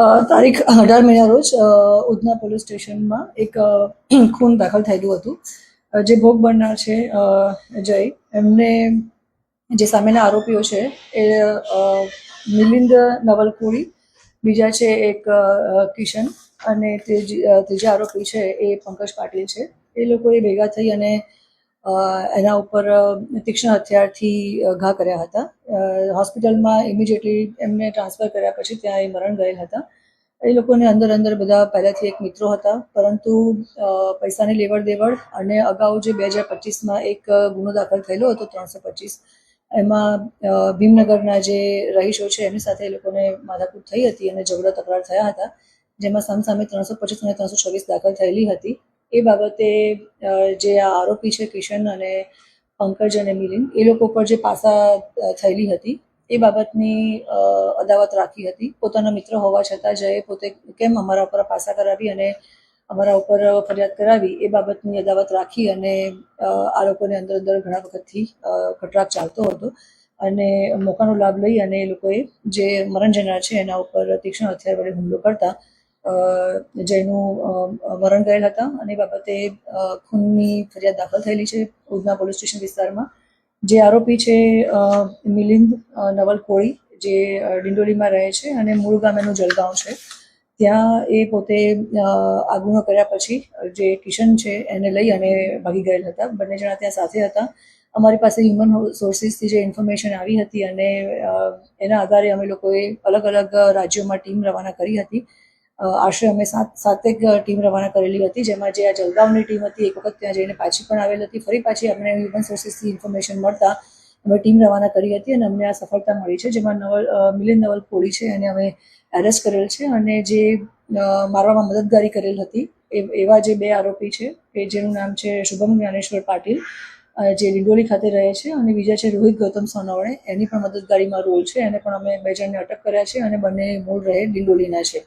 તારીખ 18 મેના રોજ ઉધના પોલીસ સ્ટેશનમાં એક ખૂન દાખલ થયેલું હતું. જે ભોગ બનનાર છે જય, એમને જે સામેના આરોપીઓ છે એ મિલિંદ નવલખોડી, બીજા છે એક કિશન અને ત્રીજા આરોપી છે એ પંકજ પાટીલ છે. એ લોકોએ ભેગા થઈ અને એના ઉપર તીક્ષ્ણ હથિયારથી ઘા કર્યા હતા. હોસ્પિટલમાં ઇમિડિયેટલી એમને ટ્રાન્સફર કર્યા પછી ત્યાં એ મરણ ગયેલ હતા. એ લોકોને અંદર બધા પહેલાંથી એક મિત્રો હતા, પરંતુ પૈસાની લેવડ દેવડ અને અગાઉ જે 2025માં એક ગુનો દાખલ થયેલો હતો 325, એમાં ભીમનગરના જે રહીશો છે એમની સાથે એ લોકોને માથાકૂટ થઈ હતી અને ઝઘડા તકરાર થયા હતા, જેમાં સામસામે 325 અને 326 દાખલ થયેલી હતી. એ બાબતે જે આ આરોપી છે કિશન અને પંકજ અને મિલિંદ, એ લોકો પર જે પાસા થયેલી હતી એ બાબતની અદાવત રાખી હતી. પોતાના મિત્ર હોવા છતાં જયે પોતે કેમ અમારા ઉપર પાસા કરાવી અને અમારા ઉપર ફરિયાદ કરાવી એ બાબતની અદાવત રાખી અને આ લોકોને અંદર ઘણા વખતથી ખટરાક ચાલતો હતો અને મોકાનો લાભ લઈ અને એ લોકોએ જે મરણ જનાર છે એના ઉપર તીક્ષ્ણ હથિયાર વડે હુમલો કરતા જયનું મરણ ગયેલ હતા. અને એ બાબતે ખૂનની ફરિયાદ દાખલ થયેલી છે ઉધના પોલીસ સ્ટેશન વિસ્તારમાં. જે આરોપી છે મિલિંદ નવલખોડી, જે ડિંડોલીમાં રહે છે અને મૂળ ગામ એનું જલગાંવ છે. ત્યાં એ પોતે આ ગુનો કર્યા પછી જે કિશન છે એને લઈ અને ભાગી ગયેલ હતા. બંને જણા ત્યાં સાથે હતા. અમારી પાસે હ્યુમન સોર્સિસથી જે ઇન્ફોર્મેશન આવી હતી અને એના આધારે અમે લોકોએ અલગ અલગ રાજ્યોમાં ટીમ રવાના કરી હતી. આશરે અમે સાતેક ટીમ રવાના કરેલી હતી, જેમાં જે આ જલગાંવની ટીમ હતી એક વખત ત્યાં જઈને પાછી પણ આવેલ હતી. ફરી પાછી અમને હ્યુમન સોર્સિસથી ઇન્ફોર્મેશન મળતા અમે ટીમ રવાના કરી હતી અને અમને આ સફળતા મળી છે, જેમાં મિલિંદ નવલખોડી છે એને અમે એરેસ્ટ કરેલ છે. અને જે મારવામાં મદદગારી કરેલ હતી એવા જે બે આરોપી છે કે જેનું નામ છે શુભમ જ્ઞાનેશ્વર પાટીલ, જે ડિંડોલી ખાતે રહે છે, અને બીજા છે રોહિત ગૌતમ સોનવણે, એની પણ મદદગારીમાં રોલ છે. એને પણ અમે 2 જણને અટક કર્યા છે અને બંને મૂળ રહે ડિંડોલીના છે.